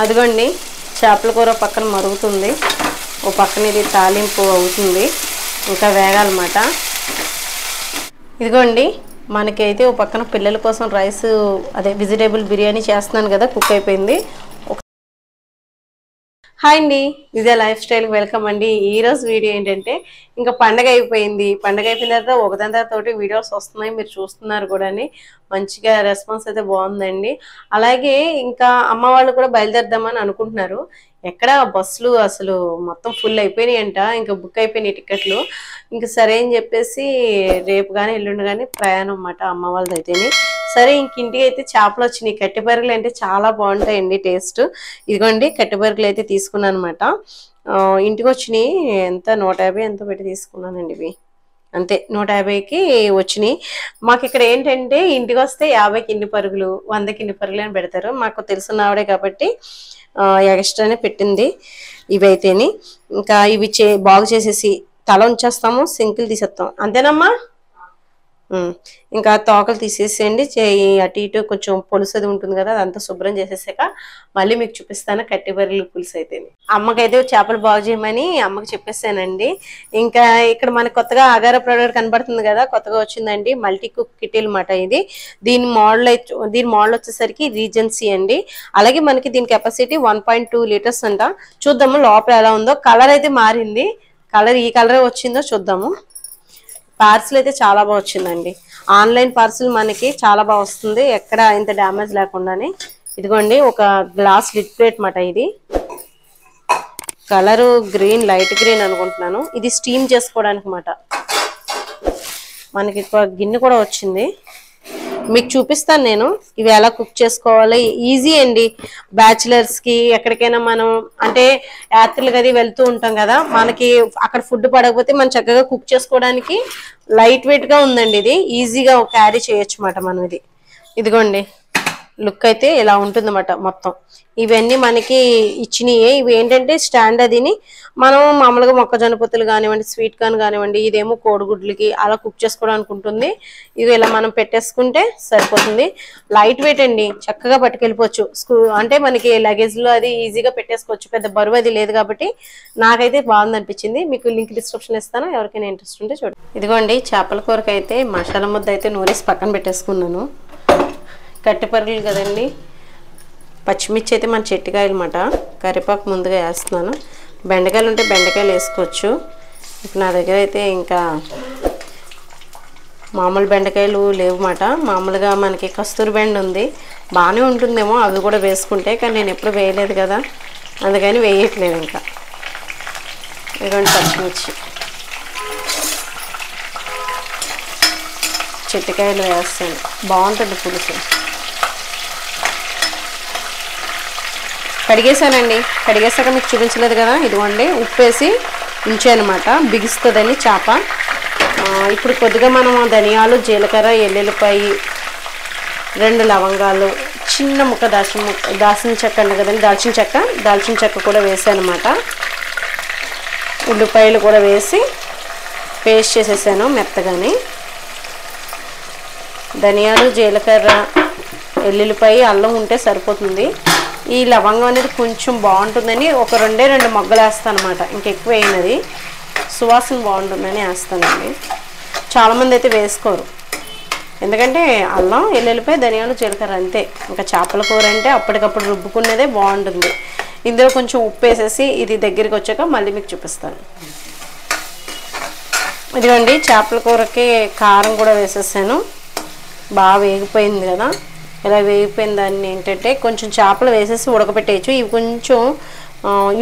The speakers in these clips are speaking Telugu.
అదిగోండి చేపల కూర పక్కన మరుగుతుంది, ఓ పక్కన ఇది తాలింపు అవుతుంది, ఇంకా వేగాలన్నమాట. ఇదిగోండి మనకైతే ఓ పక్కన పిల్లల కోసం రైస్ అదే వెజిటేబుల్ బిర్యానీ చేస్తున్నాను కదా, కుక్ అయిపోయింది. హాయ్ అండి, ఇదే లైఫ్ స్టైల్ వెల్కమ్ అండి. ఈరోజు వీడియో ఏంటంటే ఇంకా పండగ అయిపోయింది. పండగ అయిపోయిన తర్వాత ఒకదాని తోటి వీడియోస్ వస్తున్నాయి, మీరు చూస్తున్నారు కూడా. మంచిగా రెస్పాన్స్ అయితే బాగుందండి. అలాగే ఇంకా అమ్మ వాళ్ళు కూడా బయలుదేరదామని అనుకుంటున్నారు. ఎక్కడ బస్సులు అసలు మొత్తం ఫుల్ అయిపోయినాయి అంట, ఇంకా బుక్ అయిపోయినాయి టికెట్లు. ఇంకా సరే అని చెప్పేసి రేపు కానీ ఎల్లుండి కానీ ప్రయాణం అన్నమాట అమ్మ వాళ్ళది అయితేనే. సరే ఇంక ఇంటికి అయితే చేపలు వచ్చినాయి. కట్టెపరుగులు అంటే చాలా బాగుంటాయండి టేస్ట్. ఇదిగోండి కట్టెపరుగులు అయితే తీసుకున్నాను అనమాట. ఇంటికి వచ్చినాయి. ఎంత 150 ఎంతో పెట్టి తీసుకున్నానండి ఇవి. అంతే 150కి వచ్చినాయి. మాకు ఇక్కడ ఏంటంటే ఇంటికి వస్తే 50కి ఇన్ని పరుగులు, 100కి ఇన్ని పరుగులు అని పెడతారు. మాకు తెలిసిన ఆవిడే కాబట్టి ఎక్స్ట్రానే పెట్టింది ఇవైతేని. ఇంకా ఇవి బాగు చేసేసి తల ఉంచేస్తాము, సింకులు తీసేస్తాం, అంతేనమ్మా. ఇంకా తోకలు తీసేసేయండి, అటు ఇటు కొంచెం పులుసు అది ఉంటుంది కదా, అదంతా శుభ్రం చేసేసాక మళ్ళీ మీకు చూపిస్తాను కట్టెపరుగులు పులుసు అయితే. అమ్మకైతే చేపలు బాగు చేయమని అమ్మకి చెప్పేసానండి. ఇంకా ఇక్కడ మనకు కొత్తగా అగారా ప్రోడక్ట్ కనబడుతుంది కదా, కొత్తగా వచ్చిందండి మల్టీ కుక్ కిటిల్ మాట ఇది. దీని మోడల్ వచ్చేసరికి రీజెన్సీ అండి. అలాగే మనకి దీని కెపాసిటీ 1.2 లీటర్స్ అంట. చూద్దాము లోపల ఎలా ఉందో. కలర్ అయితే మారింది, కలర్ ఈ కలరే వచ్చిందో చూద్దాము. పార్సిల్ అయితే చాలా బాగా వచ్చిందండి. ఆన్లైన్ పార్సిల్ మనకి చాలా బాగా వస్తుంది, ఎక్కడ ఇంత డ్యామేజ్ లేకుండానే. ఇదిగోండి ఒక గ్లాస్ లిడ్ ప్లేట్ మాట ఇది. కలరు గ్రీన్, లైట్ గ్రీన్ అనుకుంటున్నాను. ఇది స్టీమ్ చేసుకోవడానికి మాట. మనకి గిన్నె కూడా వచ్చింది, మీకు చూపిస్తాను నేను ఇవి ఎలా కుక్ చేసుకోవాలి. ఈజీ అండి బ్యాచిలర్స్ కి. ఎక్కడికైనా మనం అంటే యాత్రలకు అది వెళ్తూ ఉంటాం కదా, మనకి అక్కడ ఫుడ్ పడకపోతే మనం చక్కగా కుక్ చేసుకోవడానికి లైట్ వెయిట్ గా ఉందండి. ఇది ఈజీగా క్యారీ చేయొచ్చు అన్నమాట మనం. ఇదిగోండి లుక్ అయితే ఇలా ఉంటుందన్నమాట మొత్తం. ఇవన్నీ మనకి ఇచ్చినాయి. ఇవి ఏంటంటే స్టాండ్ అదిని మనం మామూలుగా మొక్కజొన్న పొత్తులు కానివ్వండి, స్వీట్ కార్న్ కానివ్వండి, ఇదేమో కోడిగుడ్లకి అలా కుక్ చేసుకోవడానికి ఉంటుంది. ఇది ఇలా మనం పెట్టేసుకుంటే సరిపోతుంది. లైట్ వెయిట్ అండి, చక్కగా పట్టుకెళ్ళిపోవచ్చు. అంటే మనకి లగేజ్ లో అది ఈజీగా పెట్టేసుకోవచ్చు, పెద్ద బరువు అది లేదు కాబట్టి నాకైతే బాగుంది అనిపించింది. మీకు లింక్ డిస్క్రిప్షన్ ఇస్తాను, ఎవరికైనా ఇంట్రెస్ట్ ఉంటే చూడండి. ఇదిగోండి చేపల కూరకు అయితే మసాలా ముద్ద అయితే నూరేసి పక్కన పెట్టేసుకున్నాను. కట్టెపరుగులు కదండి, పచ్చిమిర్చి అయితే మన చెట్టుకాయలు అన్నమాట. కరివేపాకు ముందుగా వేస్తున్నాను. బెండకాయలు ఉంటే బెండకాయలు వేసుకోవచ్చు. ఇప్పుడు నా దగ్గర అయితే ఇంకా మామూలు బెండకాయలు లేవు మాట. మామూలుగా మనకి కస్తూరి బెండ ఉంది, బాగానే ఉంటుందేమో అవి కూడా వేసుకుంటే, కానీ నేను ఎప్పుడు వేయలేదు కదా అందుకని వేయట్లేదు. ఇంకా ఇదిగోండి పచ్చిమిర్చి, చెట్టుకాయలు వేస్తాను, బాగుంటుంది పులుసు. కడిగేసానండి, కడిగేసాక మీకు చూపించలేదు కదా. ఇదిగోండి ఉప్పు వేసి ఉంచానమాట, బిగుస్తుందని చేప. ఇప్పుడు కొద్దిగా మనం ధనియాలు, జీలకర్ర, ఎల్లుల్లిపాయి, 2 లవంగాలు, చిన్న ముక్క దాల్చిన చెక్క అండి కదండి, దాల్చిన చెక్క కూడా వేసానమాట. ఉల్లిపాయలు కూడా వేసి పేస్ట్ చేసేసాను మెత్తగాని. ధనియాలు, జీలకర్ర, ఎల్లుల్లిపాయ, అల్లం ఉంటే సరిపోతుంది. ఈ లవంగం అనేది కొంచెం బాగుంటుందని ఒక 2 మొగ్గలు వేస్తాను అనమాట, ఇంకెక్కువ అయినది సువాసన బాగుంటుందని వేస్తానండి. చాలామంది అయితే వేసుకోరు, ఎందుకంటే అల్లం, ఎల్లుల్లిపాయ, ధనియాలు, జీలకర్ర అంతే. ఇంకా చేపల కూర అంటే అప్పటికప్పుడు రుబ్బుకునేదే బాగుంటుంది. ఇందులో కొంచెం ఉప్పు వేసేసి ఇది దగ్గరికి వచ్చాక మళ్ళీ మీకు చూపిస్తాను. ఇదిగోండి చేపల కూరకి కారం కూడా వేసేసాను. బాగా వేగిపోయింది కదా, ఇలా వేగిపోయిన దాన్ని ఏంటంటే కొంచెం చేపలు వేసేసి ఉడకబెట్టేయచ్చు. ఇవి కొంచెం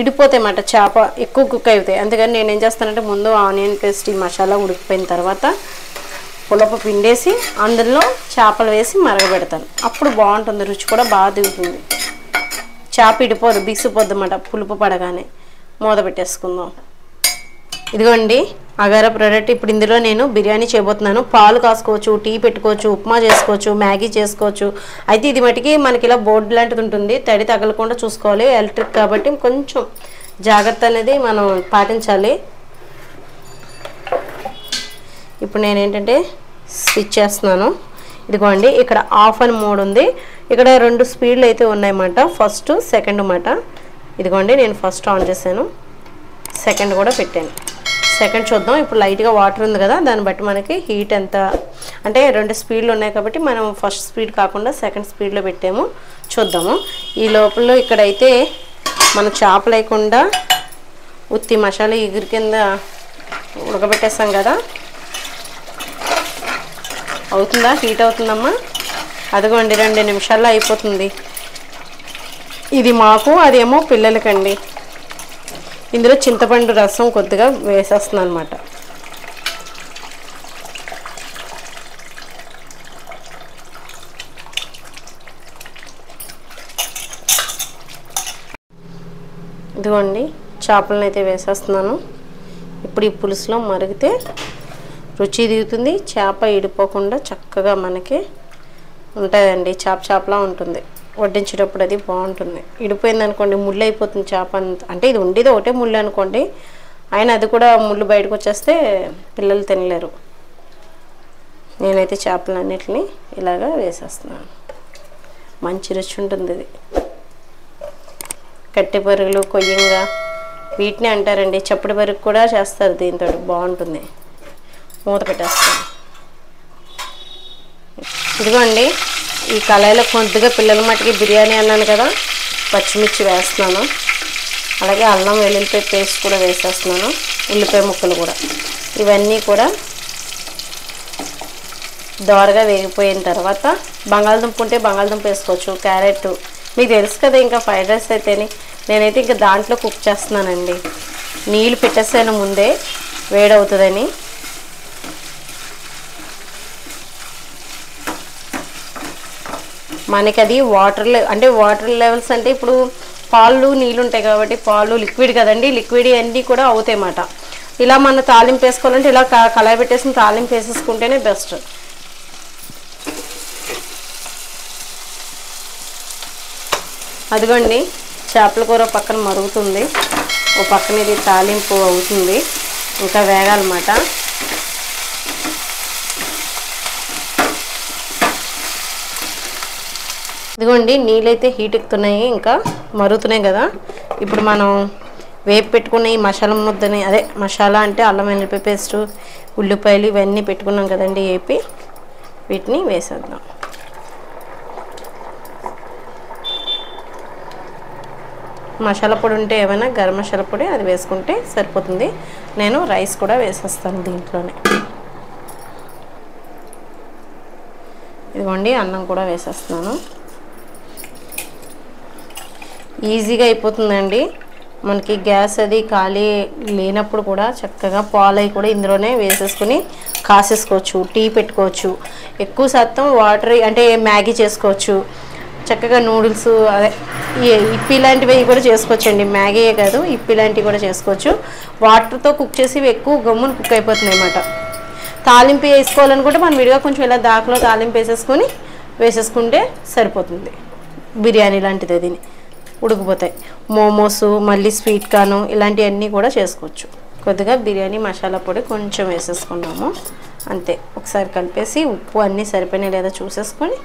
ఇడిపోతాయి అన్నమాట, చేప ఎక్కువ కుక్ అవుతాయి. అందుకని నేను ఏం చేస్తానంటే ముందు ఆనియన్ పేస్ట్, ఈ మసాలా ఉడికిపోయిన తర్వాత పులప పిండేసి అందులో చేపలు వేసి మరగబెడతాను. అప్పుడు బాగుంటుంది, రుచి కూడా బాగా దిగుతుంది. చేప ఇడిపోదు, బిగిసిపోద్ది అన్నమాట పులుపు పడగానే. మూత పెట్టేసుకుందాం. ఇదిగోండి అగారా ప్రోడక్ట్. ఇప్పుడు ఇందులో నేను బిర్యానీ చేయబోతున్నాను. పాలు కాసుకోవచ్చు, టీ పెట్టుకోవచ్చు, ఉప్మా చేసుకోవచ్చు, మ్యాగీ చేసుకోవచ్చు. అయితే ఇది మటుకి మనకి ఇలా బోర్డు లాంటిది ఉంటుంది, తడి తగలకుండా చూసుకోవాలి. ఎలక్ట్రిక్ కాబట్టి కొంచెం జాగ్రత్త అనేది మనం పాటించాలి. ఇప్పుడు నేను ఏంటంటే స్విచ్ చేస్తున్నాను. ఇదిగోండి ఇక్కడ ఆఫ్ అని మోడ్ ఉంది. ఇక్కడ 2 స్పీడ్లు అయితే ఉన్నాయన్నమాట, ఫస్ట్ సెకండ్ మాట. ఇదిగోండి నేను ఫస్ట్ ఆన్ చేశాను, సెకండ్ కూడా పెట్టాను. సెకండ్ చూద్దాం. ఇప్పుడు లైట్గా వాటర్ ఉంది కదా, దాన్ని బట్టి మనకి హీట్ ఎంత అంటే 2 స్పీడ్లు ఉన్నాయి కాబట్టి మనం ఫస్ట్ స్పీడ్ కాకుండా సెకండ్ స్పీడ్లో పెట్టాము. చూద్దాము. ఈ లోపల ఇక్కడైతే మనం చేప లేకుండా ఉత్తి మసాలా ఎగురు కింద ఉడకబెట్టేస్తాం కదా, అవుతుందా? హీట్ అవుతుందమ్మా. అదిగోండి 2 నిమిషాల్లో అయిపోతుంది. ఇది మాకు, అదేమో పిల్లలకండి. ఇందులో చింతపండు రసం కొద్దిగా వేసేస్తున్నాను అనమాట. ఇదిగోండి చేపలను అయితే వేసేస్తున్నాను. ఇప్పుడు ఈ పులుసులో మరిగితే రుచి దిగుతుంది, చేప ఇడిపోకుండా చక్కగా మనకి ఉంటుందండి. చేపలా ఉంటుంది, వడ్డించేటప్పుడు అది బాగుంటుంది. ఇడిపోయింది అనుకోండి ముళ్ళు అయిపోతుంది చేప అంటే ఇది ఉండేది ఒకటే ముళ్ళు అనుకోండి, అయినా అది కూడా ముళ్ళు బయటకు వచ్చేస్తే పిల్లలు తినలేరు. నేనైతే చేపలన్నిటిని ఇలాగా వేసేస్తున్నాను, మంచి రుచి ఉంటుంది. ఇది కట్టె పరుగులు, కొయ్యంగా వీటిని అంటారండి. చప్పటి పరుగు కూడా చేస్తారు దీంతో, బాగుంటుంది. మూత పెట్టేస్తాను. ఇదిగోండి ఈ కళాయిలో కొద్దిగా పిల్లల మట్టుకి బిర్యానీ అన్నాను కదా, పచ్చిమిర్చి వేస్తున్నాను, అలాగే అల్లం వెల్లుల్లిపాయ పేస్ట్ కూడా వేసేస్తున్నాను, ఉల్లిపాయ ముక్కలు కూడా. ఇవన్నీ కూడా దోరగా వేగిపోయిన తర్వాత బంగాళదుంప ఉంటే బంగాళదుంప వేసుకోవచ్చు, క్యారెట్ మీకు తెలుసు కదా. ఇంకా ఫ్రైడ్ రైస్ అయితేనే నేనైతే ఇంకా దాంట్లో కుక్ చేస్తున్నానండి. నీళ్ళు పెట్టేసాను ముందే, వేడవుతుందని. మనకి అది వాటర్ లెవెల్స్ అంటే ఇప్పుడు పాలు నీళ్ళు ఉంటాయి కాబట్టి, పాలు లిక్విడ్ కదండి, లిక్విడ్ అన్నీ కూడా అవుతాయి అన్నమాట. ఇలా మనం తాలింపు వేసుకోవాలంటే ఇలా కళాయి పెట్టేసి తాలింపు వేసేసుకుంటేనే బెస్ట్. అదిగోండి చేపల కూర పక్కన మరుగుతుంది, ఓ పక్కన ఇది తాలింపు అవుతుంది, ఇంకా వేగాలన్నమాట. ఇదిగోండి నీళ్ళైతే హీట్ ఎక్కుతున్నాయి, ఇంకా మరుగుతున్నాయి కదా. ఇప్పుడు మనం వేపు పెట్టుకున్న ఈ మసాలా ముద్దని, అదే మసాలా అంటే అల్లం వెల్లుల్లిపాయ పేస్టు, ఉల్లిపాయలు ఇవన్నీ పెట్టుకున్నాం కదండి వేపి, వీటిని వేసేద్దాం. మసాలా పొడి ఉంటే ఏమైనా గరం మసాలా పొడి అది వేసుకుంటే సరిపోతుంది. నేను రైస్ కూడా వేసేస్తాను దీంట్లోనే. ఇదిగోండి అన్నం కూడా వేసేస్తున్నాను. ఈజీగా అయిపోతుందండి. మనకి గ్యాస్ అది ఖాళీ లేనప్పుడు కూడా చక్కగా పాలు కూడా ఇందులోనే వేసేసుకుని కాసేసుకోవచ్చు, టీ పెట్టుకోవచ్చు. ఎక్కువ శాతం వాటర్ అంటే మ్యాగీ చేసుకోవచ్చు, చక్కగా నూడిల్స్, అదే ఇప్పి లాంటివి కూడా చేసుకోవచ్చండి. మ్యాగీయే కాదు, ఇప్పి లాంటివి కూడా చేసుకోవచ్చు. వాటర్తో కుక్ చేసి ఎక్కువ గమ్మున కుక్ అయిపోతుంది అన్నమాట. తాలింపు వేసుకోవాలనుకుంటే మనం విడిగా కొంచెం ఇలా దాకలో తాలింపు వేసేసుకుంటే సరిపోతుంది. బిర్యానీ లాంటిది అది ఉడికిపోతాయి. మోమోస్, మళ్ళీ స్వీట్ కార్న్ ఇలాంటివన్నీ కూడా చేసుకోవచ్చు. కొద్దిగా బిర్యానీ మసాలా పొడి కొంచెం వేసేసుకున్నాము అంతే. ఒకసారి కలిపేసి ఉప్పు అన్నీ సరిపోయినాయి లేదా చూసేసుకొని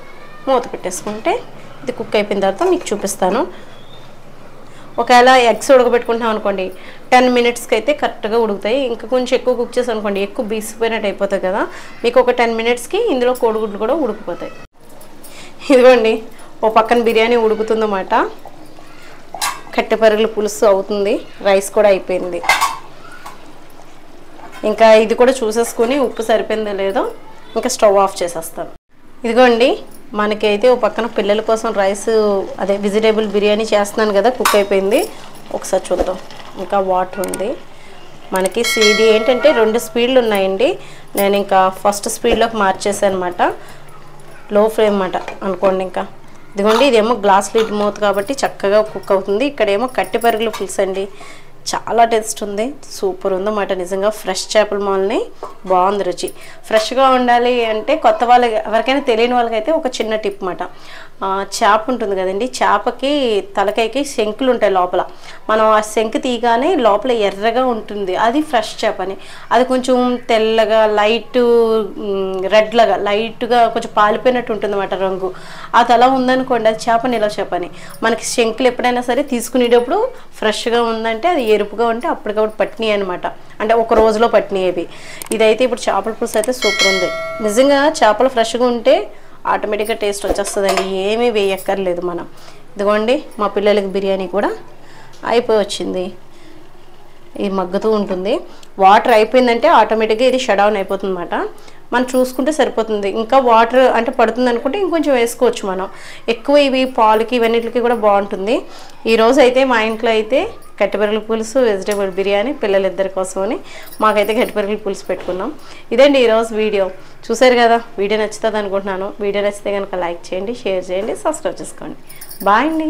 మూత పెట్టేసుకుంటే ఇది కుక్ అయిపోయిన తర్వాత మీకు చూపిస్తాను. ఒకవేళ ఎగ్స్ ఉడకబెట్టుకుంటాం అనుకోండి 10 మినిట్స్కి అయితే కరెక్ట్గా ఉడుకుతాయి. ఇంకా కొంచెం ఎక్కువ కుక్ చేసి అనుకోండి ఎక్కువ బీసిపోయినట్టు అయిపోతుంది కదా. మీకు ఒక 10 మినిట్స్కి ఇందులో కోడిగుడ్లు కూడా ఉడికిపోతాయి. ఇదిగోండి ఓ పక్కన బిర్యానీ ఉడుకుతుందన్నమాట, కట్టె పరుగుల పులుసు అవుతుంది, రైస్ కూడా అయిపోయింది. ఇంకా ఇది కూడా చూసేసుకొని ఉప్పు సరిపోయిందో లేదో ఇంకా స్టవ్ ఆఫ్ చేసేస్తాను. ఇదిగోండి మనకైతే ఓ పక్కన పిల్లల కోసం రైస్ అదే వెజిటేబుల్ బిర్యానీ చేస్తున్నాను కదా, కుక్ అయిపోయింది. ఒకసారి చూద్దాం. ఇంకా వాటర్ ఉంది మనకి. ఇది ఏంటంటే 2 స్పీడ్లు ఉన్నాయండి. నేను ఇంకా ఫస్ట్ స్పీడ్లోకి మార్చేసాను అనమాట, లో ఫ్లేమ్ అన్నమాట అనుకోండి. ఇంకా ఇదిగోండి ఇదేమో గ్లాస్ లిడ్ మూత కాబట్టి చక్కగా కుక్ అవుతుంది. ఇక్కడేమో కట్టె పరుగుల పులుసు అండి, చాలా టేస్ట్ ఉంది, సూపర్ ఉందన్నమాట. నిజంగా ఫ్రెష్ చేపల మాల్ని బాగుంది రుచి. ఫ్రెష్గా ఉండాలి అంటే కొత్త వాళ్ళకి ఎవరికైనా తెలియని వాళ్ళకైతే ఒక చిన్న టిప్ అన్నమాట. చేప ఉంటుంది కదండి, చేపకి తలకాయకి శంకులు ఉంటాయి లోపల. మనం ఆ శంకు తీయగానే లోపల ఎర్రగా ఉంటుంది, అది ఫ్రెష్ చేపని. అది కొంచెం తెల్లగా లైట్ రెడ్ లాగా లైట్గా కొంచెం పాలిపోయినట్టు ఉంటుంది అన్నమాట రంగు. అది అలా ఉందనుకోండి, అది చేప నిలవ చేపని. మనకి శంకులు ఎప్పుడైనా సరే తీసుకునేటప్పుడు ఫ్రెష్గా ఉందంటే, అది ఎరుపుగా ఉంటే అప్పటికప్పుడు పట్టినాయి అనమాట, అంటే ఒక రోజులో పట్టినాయి అవి. ఇదైతే ఇప్పుడు చేపల పులుసు అయితే సూపర్ ఉంది. నిజంగా చేపలు ఫ్రెష్గా ఉంటే ఆటోమేటిక్గా టేస్ట్ వచ్చేస్తుందండి, ఏమీ వేయక్కర్లేదు మనం. ఇదిగోండి మా పిల్లలకి బిర్యానీ కూడా అయిపోయి వచ్చింది. ఇది మగ్గుతూ ఉంటుంది. వాటర్ అయిపోయిందంటే ఆటోమేటిక్గా ఇది షట్ డౌన్ అయిపోతుంది అన్నమాట. మనం చూసుకుంటే సరిపోతుంది. ఇంకా వాటర్ అంటే పడుతుంది అనుకుంటే ఇంకొంచెం వేసుకోవచ్చు మనం. ఎక్కువ ఇవి పాలకి ఇవన్నిటికి కూడా బాగుంటుంది. ఈరోజు అయితే మా ఇంట్లో అయితే కట్టెబెరగల పులుసు, వెజిటేబుల్ బిర్యానీ పిల్లలిద్దరి కోసమని మాకైతే కట్టెబెరగల పులుసు పెట్టుకున్నాం. ఇదండి ఈరోజు వీడియో. చూసారు కదా, వీడియో నచ్చుతుంది అనుకుంటున్నాను. వీడియో నచ్చితే కనుక లైక్ చేయండి, షేర్ చేయండి, సబ్స్క్రైబ్ చేసుకోండి. బాయ్ అండి.